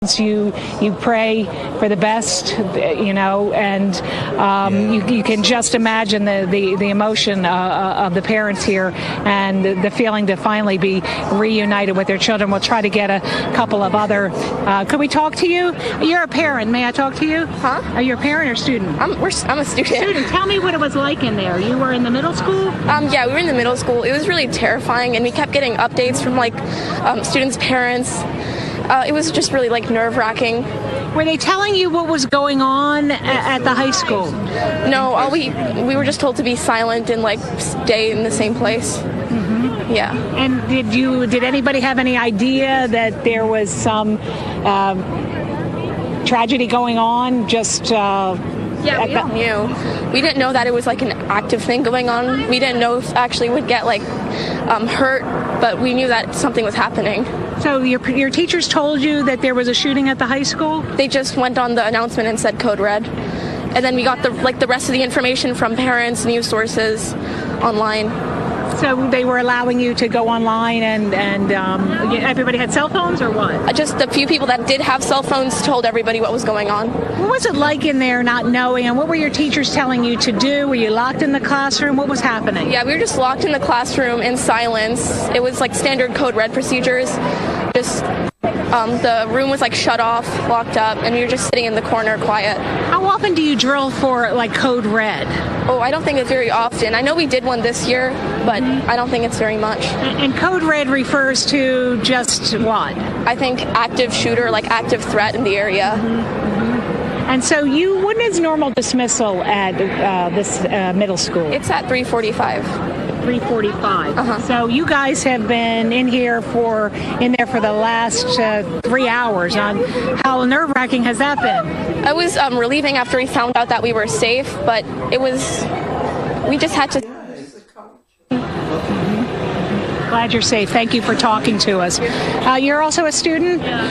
You pray for the best, and you can just imagine the emotion of the parents here and the feeling to finally be reunited with their children. We'll try to get a couple of other. Could we talk to you? You're a parent. May I talk to you? Huh? Are you a parent or student? I'm a student. Tell me what it was like in there. You were in the middle school? Yeah, we were in the middle school. It was really terrifying, and we kept getting updates from students' parents. It was just really nerve-wracking. Were they telling you what was going on at the high school? No, we were just told to be silent and stay in the same place. Mm-hmm. Yeah. And did anybody have any idea that there was some tragedy going on? Yeah, we all knew. We didn't know that it was an active thing going on. We didn't know if actually would get hurt, but we knew that something was happening. So your teachers told you that there was a shooting at the high school? They just went on the announcement and said code red. And then we got the rest of the information from parents, news sources, online. So they were allowing you to go online and everybody had cell phones or what? Just a few people that did have cell phones told everybody what was going on. What was it like in there not knowing, and what were your teachers telling you to do? Were you locked in the classroom? What was happening? Yeah, we were just locked in the classroom in silence. It was standard code red procedures. Just the room was shut off, locked up, and we were just sitting in the corner quiet. How often do you drill for code red? Oh, I don't think it's very often. I know we did one this year, but I don't think it's very much. And code red refers to just what? I think active shooter, active threat in the area. Mm-hmm. And so when is normal dismissal at this middle school? It's at 3:45. 3:45. Uh-huh. So you guys have been in there for the last 3 hours. How nerve-wracking has that been? It was relieving after we found out that we were safe, but we just had to. Glad you're safe. Thank you for talking to us. You're also a student? Yeah.